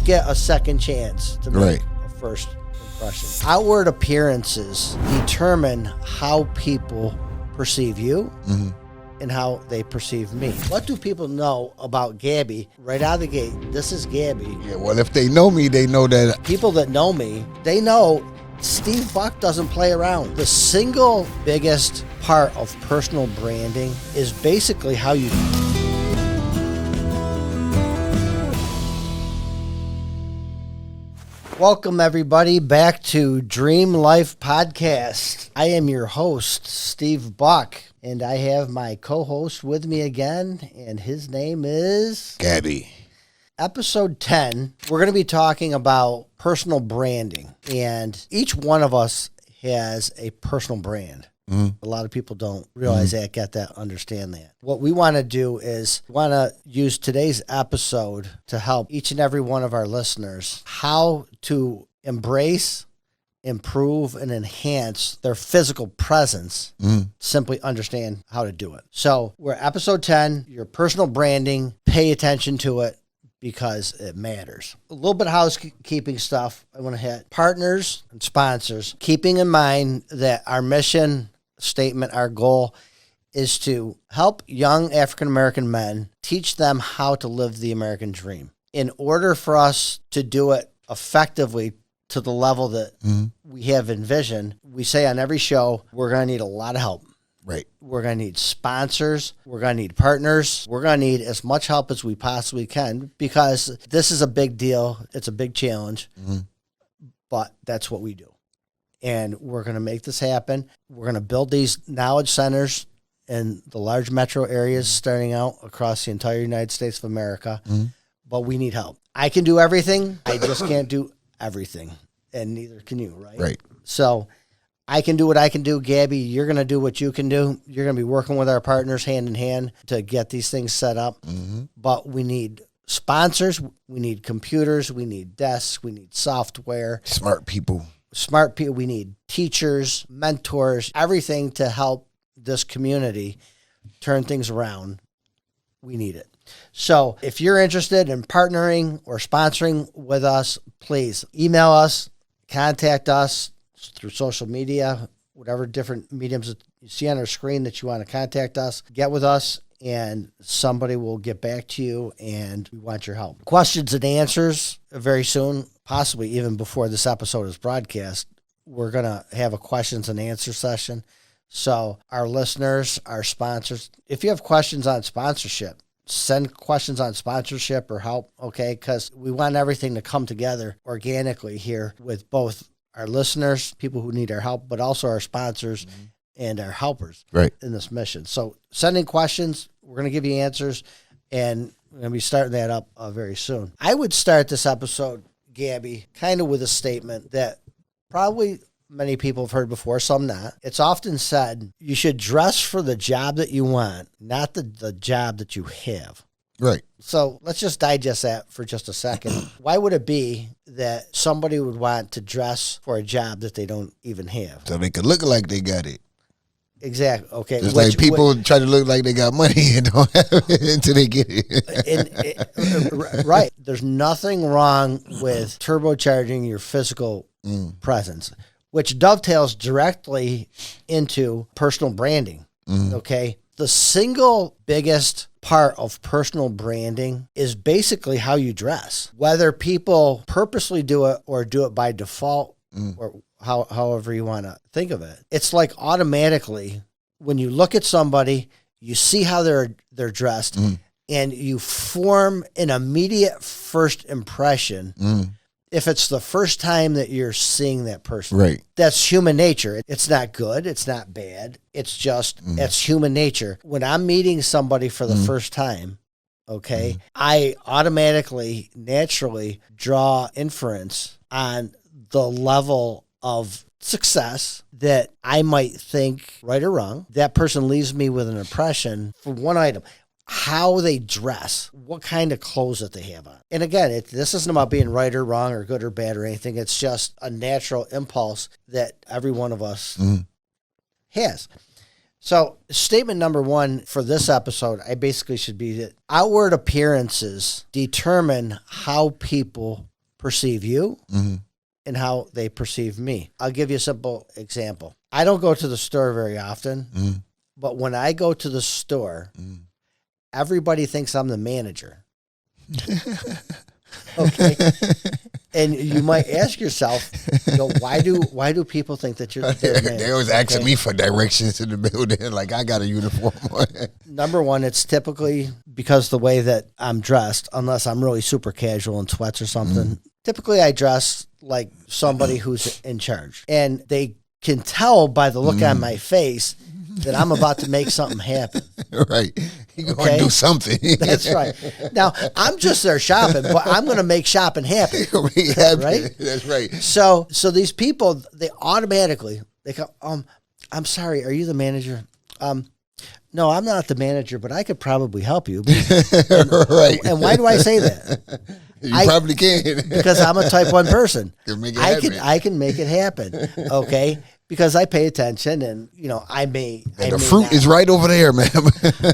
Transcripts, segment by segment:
don't get a second chance to make Right. a first impression. Outward appearances determine how people perceive you and how they perceive me. What do people know about Gabie right out of the gate? This is Gabie. Yeah, well, if they know me, they know that. People that know me, they know Steve Buck doesn't play around. The single biggest part of personal branding is basically how you... Welcome, everybody, back to Dream Life Podcast. I am your host, Steve Buck, and I have my co-host with me again, and his name is... Gabie. Episode 10, we're going to be talking about personal branding, and each one of us has a personal brand. A lot of people don't realize that, get that, understand that. What we want to do is want to use today's episode to help each and every one of our listeners how to embrace, improve, and enhance their physical presence. Simply understand how to do it. So we're episode 10, your personal branding, pay attention to it, because it matters. A little bit of housekeeping stuff I want to hit. Partners and sponsors, keeping in mind that our mission statement, our goal is to help young African-American men, teach them how to live the American dream. In order for us to do it effectively to the level that we have envisioned, we say on every show, we're going to need a lot of help. Right. We're going to need sponsors. We're going to need partners. We're going to need as much help as we possibly can because this is a big deal. It's a big challenge, but that's what we do. And we're going to make this happen. We're going to build these knowledge centers in the large metro areas starting out across the entire United States of America, but we need help. I can do everything. I just can't do everything, and neither can you, right? Right. So I can do what I can do. Gabie, you're going to do what you can do. You're going to be working with our partners hand in hand to get these things set up. But we need sponsors. We need computers. We need desks. We need software. Smart people. We need teachers, mentors, everything to help this community turn things around. We need it. So if you're interested in partnering or sponsoring with us, please email us, contact us through social media, whatever different mediums that you see on our screen that you want to contact us, get with us, and somebody will get back to you, and we want your help. Questions and answers very soon, possibly even before this episode is broadcast. We're going to have a questions and answer session. So our listeners, our sponsors, if you have questions on sponsorship, send questions on sponsorship or help, okay? Because we want everything to come together organically here with both our listeners, people who need our help, but also our sponsors and our helpers in this mission. So sending questions, we're going to give you answers, and we're going to be starting that up very soon. I would start this episode, Gabie, kind of with a statement that probably many people have heard before, some not. It's often said, you should dress for the job that you want, not the job that you have. Right. So let's just digest that for just a second. Why would it be that somebody would want to dress for a job that they don't even have? So they could look like they got it. Exactly. Okay. It's like people try to look like they got money and don't have it until they get it. Right. There's nothing wrong with turbocharging your physical presence, which dovetails directly into personal branding. Okay. The single biggest part of personal branding is basically how you dress, whether people purposely do it or do it by default or however you want to think of it. It's like automatically when you look at somebody, you see how they're dressed and you form an immediate first impression. If it's the first time that you're seeing that person. Right. That's human nature. It's not good. It's not bad. It's just, it's human nature. When I'm meeting somebody for the first time, okay, I automatically, naturally draw inference on the level of success that I might think, right or wrong. That person leaves me with an impression for one item. How they dress, what kind of clothes that they have on. And again, this isn't about being right or wrong or good or bad or anything. It's just a natural impulse that every one of us has. So statement number one for this episode, I basically should be that outward appearances determine how people perceive you and how they perceive me. I'll give you a simple example. I don't go to the store very often, but when I go to the store, everybody thinks I'm the manager. Okay. And you might ask yourself, why do people think that you're the manager? They always asking me for directions to the building, like I got a uniform on. Number one, it's typically because the way that I'm dressed, unless I'm really super casual in sweats or something. Typically, I dress like somebody who's in charge. And they can tell by the look on my face that I'm about to make something happen. Right. You're going to do something. That's right. Now, I'm just there shopping, but I'm going to make shopping happen. Right? That's right. So these people, they automatically, they go, I'm sorry, are you the manager? No, I'm not the manager, but I could probably help you. Right. And why do I say that? You probably can. Because I'm a type 1 person. I can make it happen. Okay. Because I pay attention, and I may. The fruit is right over there, man.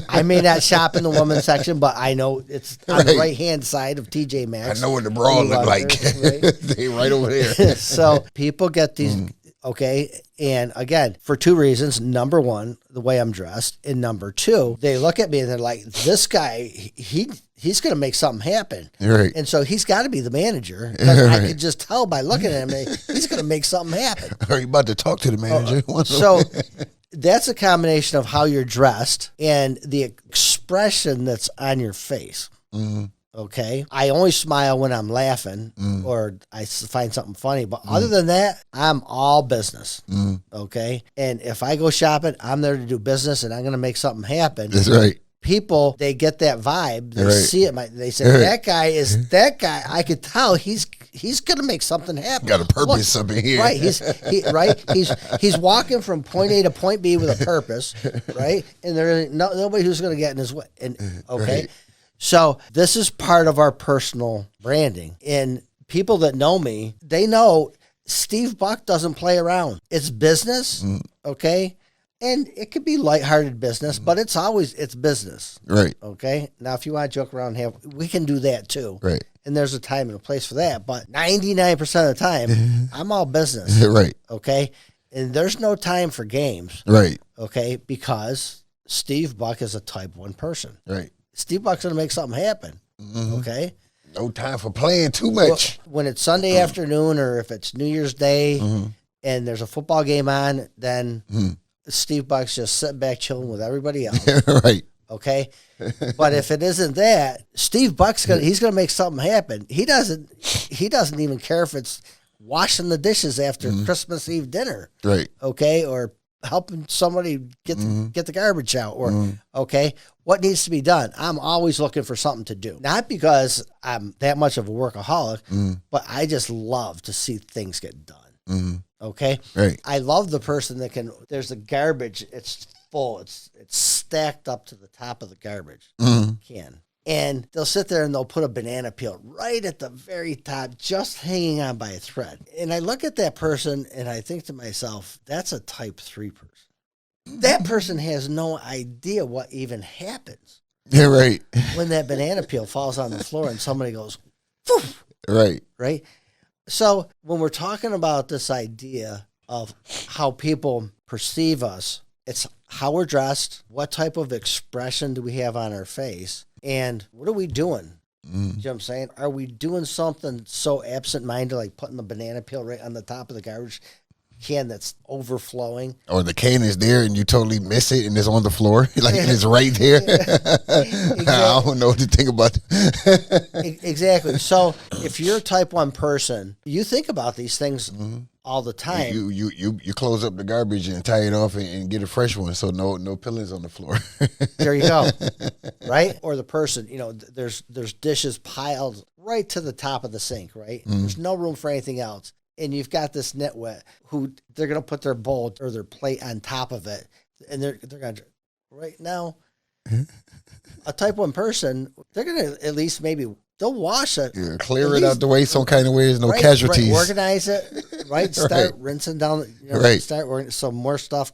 I may not shop in the women's section, but I know it's on the right hand side of TJ Maxx. I know what the bra look like. Right? They right over there. So people get these. Okay. And again, for 2 reasons. Number one, the way I'm dressed. And number 2, they look at me and they're like, this guy, he's going to make something happen. Right. And so he's got to be the manager. I can just tell by looking at him, he's going to make something happen. Are you about to talk to the manager? So that's a combination of how you're dressed and the expression that's on your face. Okay. I only smile when I'm laughing or I find something funny. But other than that, I'm all business. Okay. And if I go shopping, I'm there to do business and I'm going to make something happen. That's right. People, they get that vibe. They see it. They say, that guy. I could tell he's going to make something happen. Got a purpose up in here. Right. He's walking from point A to point B with a purpose. Right. And there's nobody who's going to get in his way. And okay. Right. So this is part of our personal branding. And people that know me, they know Steve Buck doesn't play around. It's business, okay? And it could be lighthearted business, but it's business. Right. Okay? Now, if you want to joke around, we can do that too. Right. And there's a time and a place for that. But 99% of the time, I'm all business. Right. Okay? And there's no time for games. Right. Okay? Because Steve Buck is a type 1 person. Right. Steve Buck's going to make something happen, okay? No time for playing too much. When it's Sunday afternoon or if it's New Year's Day and there's a football game on, then Steve Buck's just sitting back chilling with everybody else. Right. Okay? But if it isn't that, Steve Buck's he's going to make something happen. He doesn't even care if it's washing the dishes after Christmas Eve dinner. Right. Okay? Or helping somebody get the garbage out or okay, what needs to be done? I'm always looking for something to do. Not because I'm that much of a workaholic, but I just love to see things get done. Okay? Right. I love the person that there's the garbage, it's full, it's stacked up to the top of the garbage can. And they'll sit there and they'll put a banana peel right at the very top, just hanging on by a thread. And I look at that person and I think to myself, that's a type 3 person. That person has no idea what even happens. Yeah, right. When that banana peel falls on the floor and somebody goes, poof. Right. Right. So when we're talking about this idea of how people perceive us, it's how we're dressed, what type of expression do we have on our face, and what are we doing? You know what I'm saying? Are we doing something so absent-minded, like putting the banana peel right on the top of the garbage can that's overflowing? Or the can is there and you totally miss it and it's on the floor. Like it's right there. Exactly. I don't know what to think about that. Exactly. So if you're a type 1 person, you think about these things all the time. You close up the garbage and tie it off and get a fresh one, so no pillars on the floor. There you go. Right? Or the person, there's dishes piled right to the top of the sink, right? There's no room for anything else. And you've got this nitwit who they're going to put their bowl or their plate on top of it, and they're going to right now. A type 1 person, they're going to at least they'll wash it. Yeah, clear it out the way some kind of way. There's no casualties. Right, organize it, right? Start rinsing down, right. Start working some more stuff,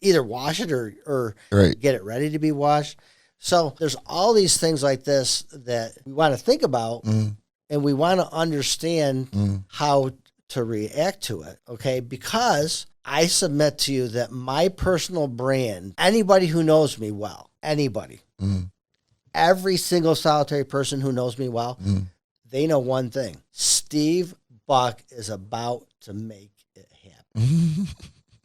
either wash it or get it ready to be washed. So there's all these things like this that we want to think about and we want to understand how to react to it, okay? Because I submit to you that my personal brand, anybody who knows me well, anybody, every single solitary person who knows me well, they know one thing. Steve Buck is about to make it happen.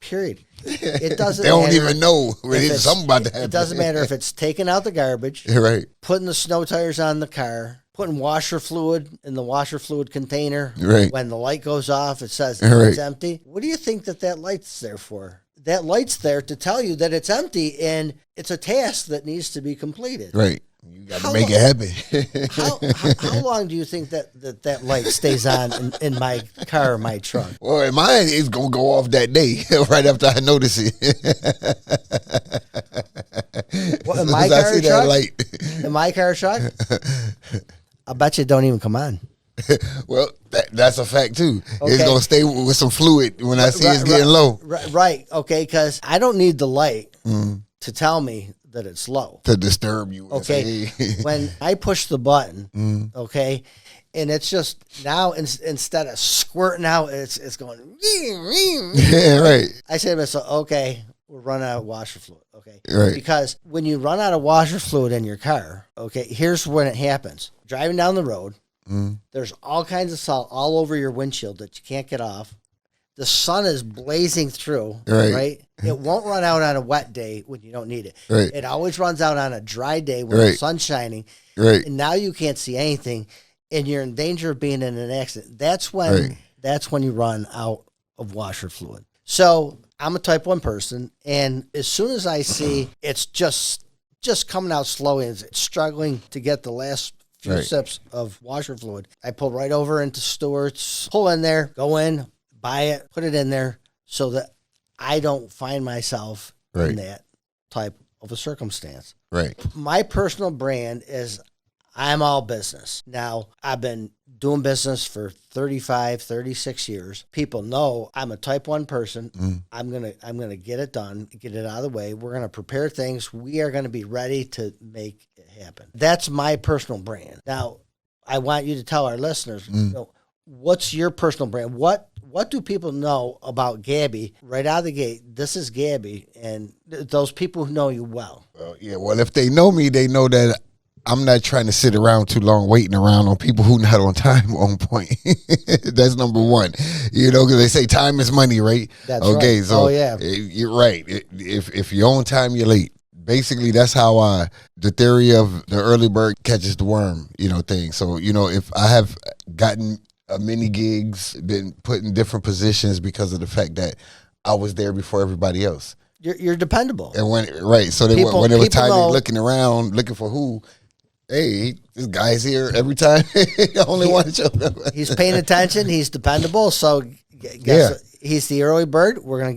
Period. It doesn't They don't matter even know if something about to happen. It doesn't matter if it's taking out the garbage, Right. putting the snow tires on the car, putting washer fluid in the washer fluid container. Right. When the light goes off, it says Right. it's empty. What do you think that light's there for? That light's there to tell you that it's empty and it's a task that needs to be completed. Right. You got to make it happen. How long do you think that light stays on in my car or my truck? Well, mine is going to go off that day right after I notice it. What, in my car or that truck? light. In my car or truck? I bet you it don't even come on. Well, that's a fact too. Okay. It's going to stay with some fluid when I see it's getting low. Right. Okay. Because I don't need the light to tell me that it's low. To disturb you. Okay. When I push the button, okay, and it's just now instead of squirting out, it's going. Yeah, right. I say to myself, okay, we're running out of washer fluid. Okay. Right. Because when you run out of washer fluid in your car, okay, here's when it happens. Driving down the road, there's all kinds of salt all over your windshield that you can't get off. The sun is blazing through, right? It won't run out on a wet day when you don't need it. Right. It always runs out on a dry day when the sun's shining. Right. And now you can't see anything, and you're in danger of being in an accident. That's when you run out of washer fluid. So I'm a type 1 person, and as soon as I see it's just coming out slowly, and it's struggling to get the last few sips of washer fluid, I pull right over into Stewart's, pull in there, go in, buy it, put it in there so that I don't find myself in that type of a circumstance. Right. My personal brand is I'm all business. Now, I've been doing business for 35, 36 years. People know I'm a type 1 person. I'm going to get it done, get it out of the way. We're going to prepare things. We are going to be ready to make it happen. That's my personal brand. Now, I want you to tell our listeners, what's your personal brand? What do people know about Gabie right out of the gate? This is Gabie, and those people who know you well. Well, if they know me, they know that I'm not trying to sit around too long waiting around on people who not on time on point. That's number one. Because they say time is money, right? That's right. So you're right. If you're on time, you're late. Basically, that's how the theory of the early bird catches the worm, thing. So, if I have gotten many gigs, been put in different positions because of the fact that I was there before everybody else. You're dependable. And when it was time looking around, looking for who, hey, this guy's here every time. I only want to show up. He's paying attention. He's dependable. So he's the early bird. We're gonna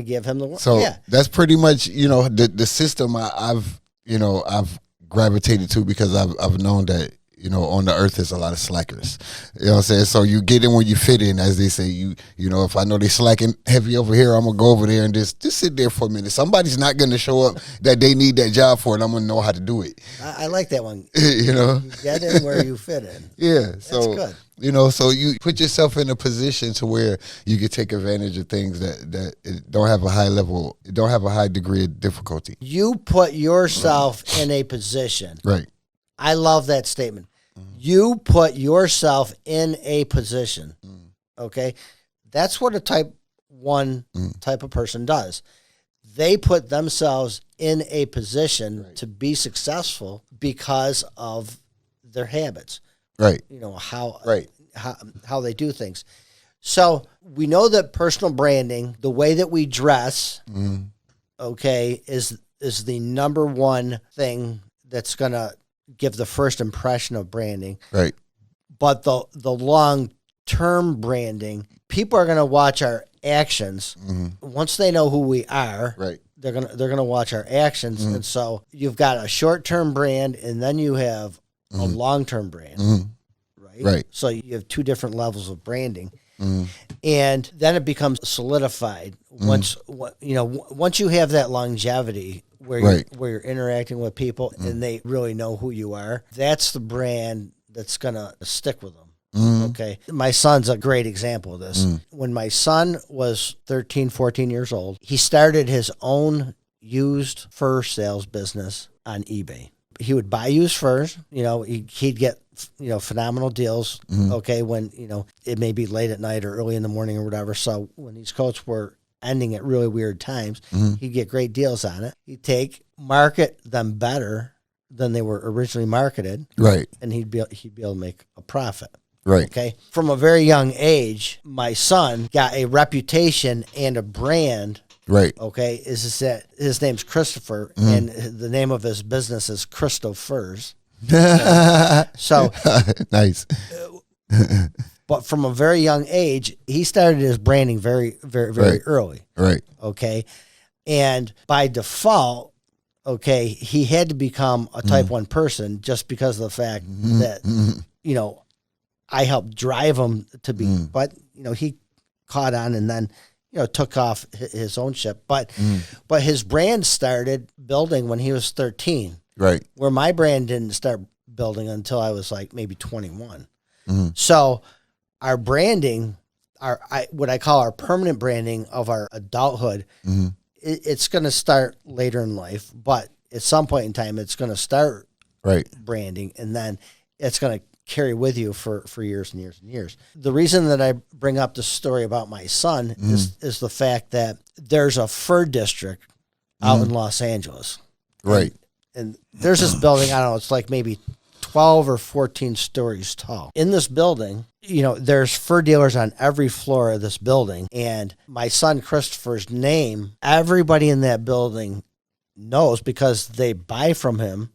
give him the work. So that's pretty much the system I've gravitated to because I've known that. On the earth, there's a lot of slackers. You know what I'm saying? So you get in when you fit in, as they say. If I know they slacking heavy over here, I'm going to go over there and just sit there for a minute. Somebody's not going to show up that they need that job for, and I'm going to know how to do it. I like that one. You get in where you fit in. Yeah. So, that's good. So you put yourself in a position to where you can take advantage of things that don't have a high level, don't have a high degree of difficulty. You put yourself in a position. Right. I love that statement. You put yourself in a position, okay? That's what a type 1 type of person does. They put themselves in a position to be successful because of their habits. Right. How they do things. So we know that personal branding, the way that we dress, okay, is the number one thing that's going to give the first impression of branding. Right. But the long-term branding, people are going to watch our actions. Once they know who we are, they're going to watch our actions. And so you've got a short-term brand and then you have a long-term brand. Right. So you have two different levels of branding. And then it becomes solidified once you have that longevity where you're interacting with people and they really know who you are. That's the brand that's going to stick with them. Okay. My son's a great example of this. When my son was 13, 14 years old, he started his own used fur sales business on eBay. He would buy used furs, he'd get, phenomenal deals. Okay. When, it may be late at night or early in the morning or whatever. So when these coats were ending at really weird times, he'd get great deals on it. He'd market them better than they were originally marketed. Right. And he'd be able to make a profit. Right. Okay. From a very young age, my son got a reputation and a brand. Right. Okay. His name's Christopher, and the name of his business is Christo Furs. So nice. But from a very young age, he started his branding very, very, very early. Right. Okay. And by default, okay, he had to become a type 1 person just because of the fact that, I helped drive him to be, but, he caught on and then, took off his own ship. But his brand started building when he was 13. Right. Where my brand didn't start building until I was like maybe 21. So our branding, what I call our permanent branding of our adulthood, it's going to start later in life, but at some point in time, it's going to start branding, and then it's going to carry with you for years and years and years. The reason that I bring up the story about my son is the fact that there's a fur district out in Los Angeles. Right. And there's this building, I don't know, it's like maybe 12 or 14 stories tall. In this building, there's fur dealers on every floor of this building. And my son Christopher's name, everybody in that building knows because they buy from him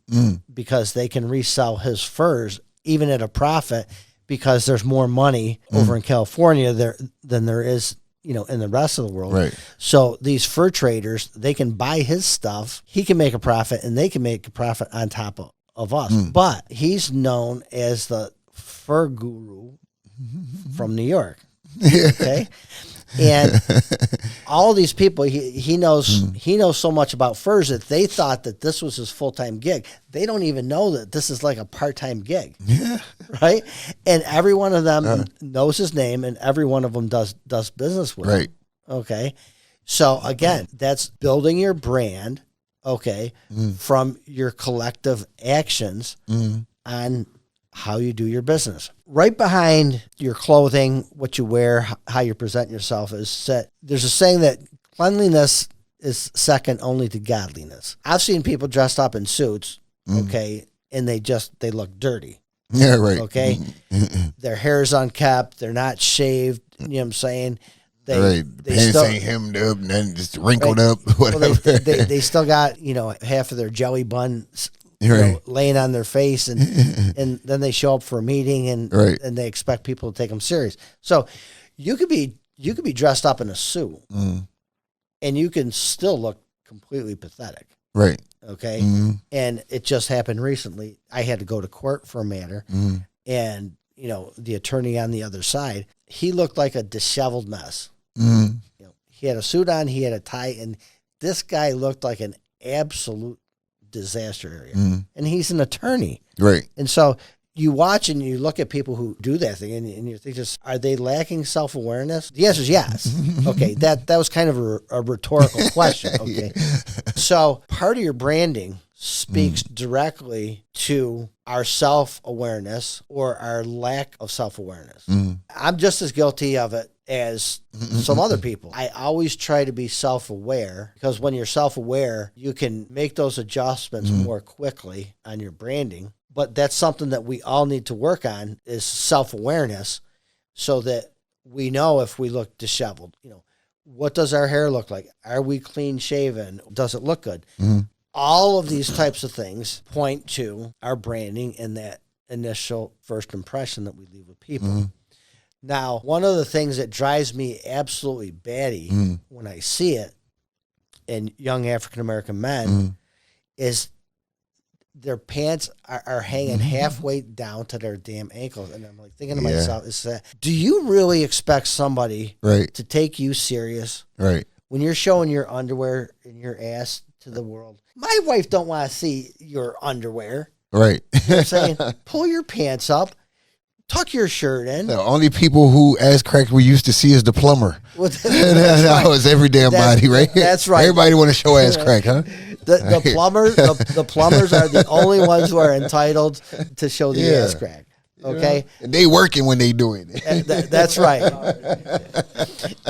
because they can resell his furs even at a profit because there's more money over in California than there is, in the rest of the world. Right. So these fur traders, they can buy his stuff. He can make a profit, and they can make a profit on top of us. But he's known as the fur guru from New York. Okay. And all these people, he knows so much about furs that they thought that this was his full-time gig. They don't even know that this is like a part-time gig. Yeah. Right. And every one of them knows his name, and every one of them does business with him. Okay. So again, that's building your brand. Okay. From your collective actions on how you do your business. Right behind your clothing, what you wear, how you present yourself is set. There's a saying that cleanliness is second only to godliness. I've seen people dressed up in suits, okay, and they look dirty. Yeah, right. Okay. Their hair's unkept. They're not shaved. You know what I'm saying? They pants ain't hemmed up and then just wrinkled up, whatever. Well, they still got, half of their jelly bun laying on their face, and then they show up for a meeting and they expect people to take them serious. So you could be dressed up in a suit and you can still look completely pathetic. Right. Okay. And it just happened recently. I had to go to court for a matter, and the attorney on the other side, he looked like a disheveled mess. He had a suit on, he had a tie, and this guy looked like an absolute disaster area. And he's an attorney. Right. And so you watch and you look at people who do that thing, and you think, are they lacking self-awareness? The answer is yes. Okay. That was kind of a rhetorical question. Okay. So part of your branding speaks directly to our self-awareness or our lack of self-awareness. I'm just as guilty of it as some other people. I always try to be self-aware, because when you're self-aware, you can make those adjustments more quickly on your branding. But that's something that we all need to work on, is self-awareness, so that we know if we look disheveled. What does our hair look like? Are we clean shaven? Does it look good? All of these types of things point to our branding and that initial first impression that we leave with people. Now, one of the things that drives me absolutely batty when I see it in young African-American men is their pants are hanging halfway down to their damn ankles. And I'm like thinking to myself, do you really expect somebody to take you serious when you're showing your underwear and your ass to the world? My wife don't want to see your underwear. Right. You know what I'm saying? Pull your pants up, tuck your shirt in. The only people who ass crack we used to see is the plumber. Well, That was every damn body, right? That's right. Everybody want to show ass crack, huh? The plumbers are the only ones who are entitled to show the ass crack. Okay, and they working when they do it. That's right.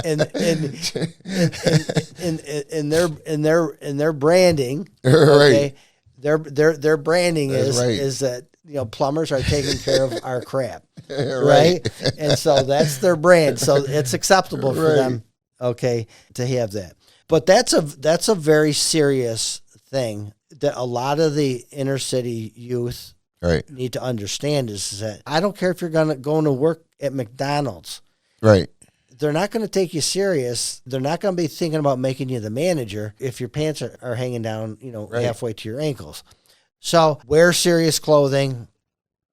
And their branding, okay, their branding is that plumbers are taking care of our crap, right? And so that's their brand. So it's acceptable for them, okay, to have that. But that's a very serious thing that a lot of the inner city youth need to understand is that I don't care if you're going to work at McDonald's. Right. They're not going to take you serious. They're not going to be thinking about making you the manager if your pants are hanging down, halfway to your ankles. So wear serious clothing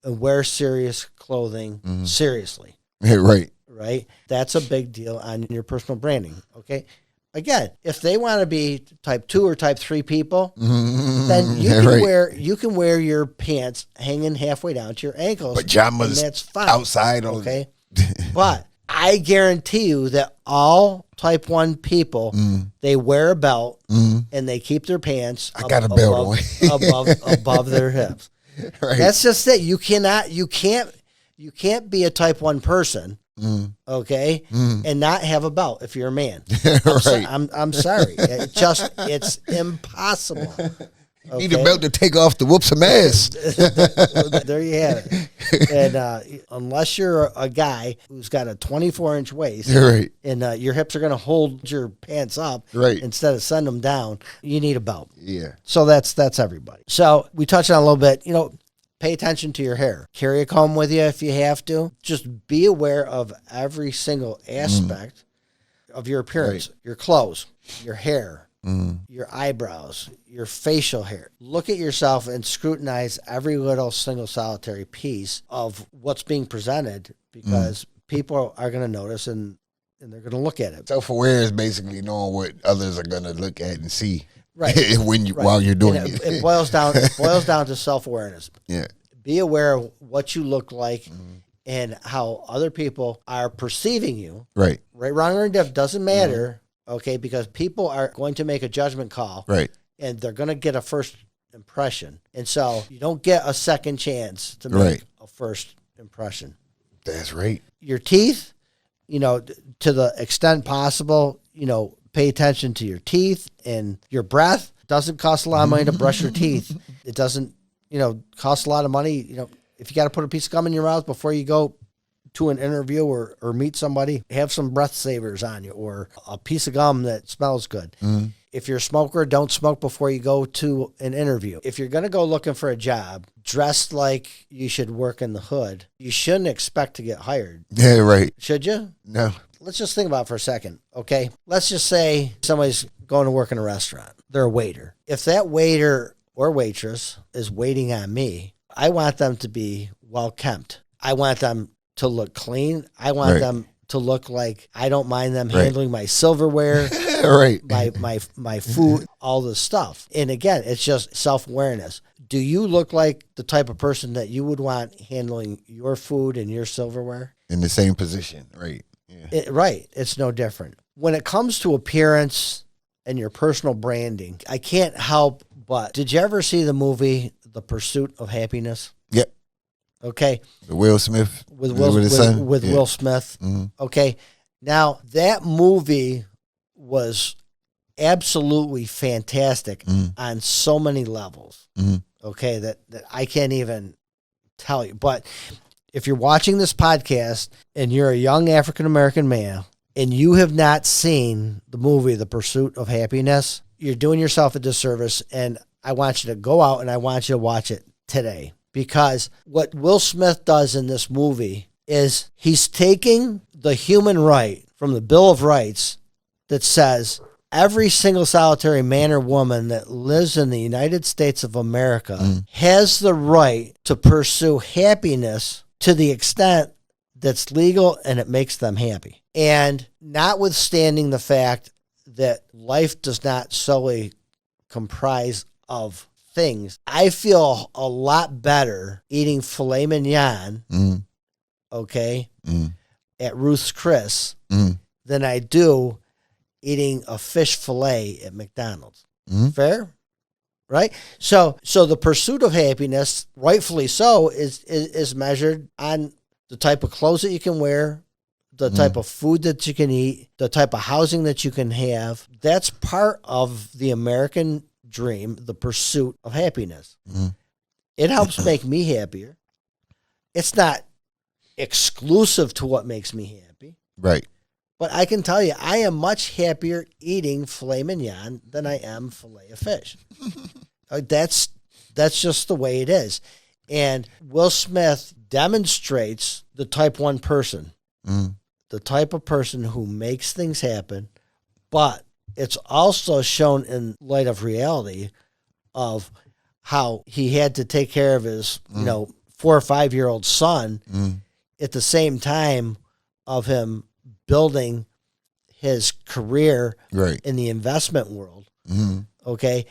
and wear serious clothing seriously. Right. Right. That's a big deal on your personal branding. Okay. Again, if they want to be type 2 or type 3 people, then you can wear your pants hanging halfway down to your ankles. Pajamas, and that's fine. Outside. Okay. But I guarantee you that all type 1 people, they wear a belt and they keep their pants got a belt above their hips. Right. That's just it. You can't be a type 1 person. Okay, and not have a belt if you're a man. I'm sorry. It's impossible. You need a belt to take off to whoop some ass. There you have it. And unless you're a guy who's got a 24-inch waist, and your hips are going to hold your pants up, instead of send them down, you need a belt. Yeah. So that's everybody. So we touched on a little bit. Pay attention to your hair. Carry a comb with you if you have to. Just be aware of every single aspect of your appearance, your clothes, your hair, your eyebrows, your facial hair. Look at yourself and scrutinize every little single solitary piece of what's being presented because people are going to notice and they're going to look at it. Self-aware is basically knowing what others are going to look at and see. Right. While you're doing it. It boils down to self-awareness. Yeah. Be aware of what you look like and how other people are perceiving you. Right. Right, wrong, or indifferent doesn't matter, okay, because people are going to make a judgment call. Right. And they're going to get a first impression. And so you don't get a second chance to make a first impression. That's right. Your teeth, to the extent possible, pay attention to your teeth and your breath. Doesn't cost a lot of money to brush your teeth. It doesn't, cost a lot of money. If you got to put a piece of gum in your mouth before you go to an interview or meet somebody, have some breath savers on you or a piece of gum that smells good. If you're a smoker, don't smoke before you go to an interview. If you're going to go looking for a job, dressed like you should work in the hood, you shouldn't expect to get hired. Yeah, right. Should you? No. Let's just think about it for a second, okay? Let's just say somebody's going to work in a restaurant. They're a waiter. If that waiter or waitress is waiting on me, I want them to be well-kept. I want them to look clean. I want them to look like I don't mind them handling my silverware, my food, all this stuff. And again, it's just self-awareness. Do you look like the type of person that you would want handling your food and your silverware? In the same position, right. Yeah. It's no different. When it comes to appearance and your personal branding, I can't help but, did you ever see the movie The Pursuit of Happiness? Yep. Okay. Will Smith. With Will Smith. Mm-hmm. Okay. Now, that movie was absolutely fantastic on so many levels. Okay, that I can't even tell you. But if you're watching this podcast and you're a young African-American male and you have not seen the movie The Pursuit of Happiness, you're doing yourself a disservice, and I want you to go out and I want you to watch it today. Because what Will Smith does in this movie is he's taking the human right from the Bill of Rights that says every single solitary man or woman that lives in the United States of America has the right to pursue happiness to the extent that's legal and it makes them happy. And notwithstanding the fact that life does not solely comprise of things. I feel a lot better eating filet mignon, okay, at Ruth's Chris than I do eating a fish fillet at McDonald's. Fair? Right? So the pursuit of happiness, rightfully so, is measured on the type of clothes that you can wear, the type of food that you can eat, the type of housing that you can have. That's part of the American dream, the pursuit of happiness. It helps make me happier. It's not exclusive to what makes me happy. Right. But I can tell you, I am much happier eating filet mignon than I am filet of fish. That's just the way it is. And Will Smith demonstrates the type 1 person, the type of person who makes things happen, but it's also shown in light of reality of how he had to take care of his, 4 or 5-year-old son at the same time of him building his career in the investment world. Okay.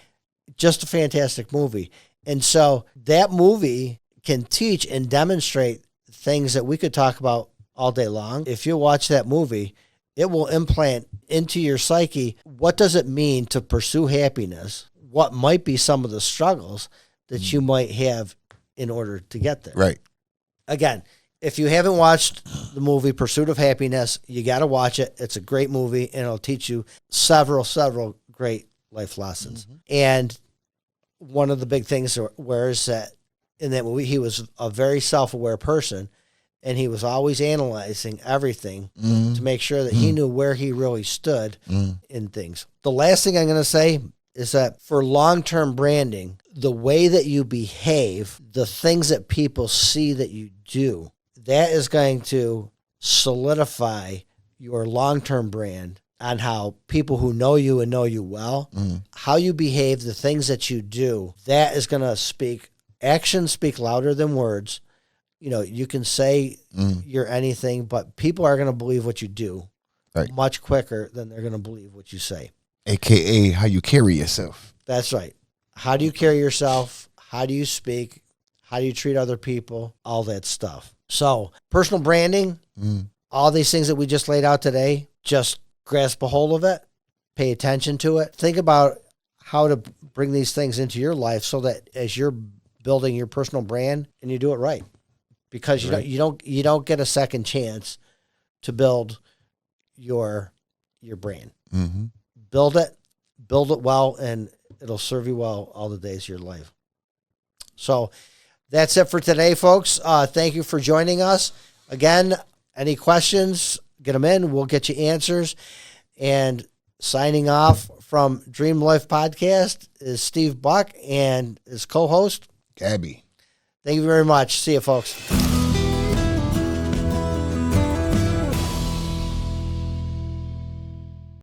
Just a fantastic movie. And so that movie can teach and demonstrate things that we could talk about all day long. If you watch that movie, it will implant into your psyche, what does it mean to pursue happiness? What might be some of the struggles that you might have in order to get there? Right. Again, if you haven't watched the movie Pursuit of Happiness, you got to watch it. It's a great movie, and it'll teach you several great life lessons. And one of the big things where is that in that movie, he was a very self-aware person, and he was always analyzing everything to make sure that he knew where he really stood in things. The last thing I'm going to say is that for long-term branding, the way that you behave, the things that people see that you do, that is going to solidify your long-term brand on how people who know you and know you well, how you behave, the things that you do, that is going to speak. Actions speak louder than words. You can say you're anything, but people are going to believe what you do much quicker than they're going to believe what you say. AKA how you carry yourself. That's right. How do you carry yourself? How do you speak? How do you treat other people? All that stuff. So personal branding, all these things that we just laid out today, just grasp a hold of it, pay attention to it. Think about how to bring these things into your life so that as you're building your personal brand and you do it right. Because you don't get a second chance to build your brand. Build it well, and it'll serve you well all the days of your life. So that's it for today, folks. Thank you for joining us. Again, any questions, get them in. We'll get you answers. And signing off from Dream Life Podcast is Steve Buck and his co-host, Gabie. Thank you very much. See you, folks.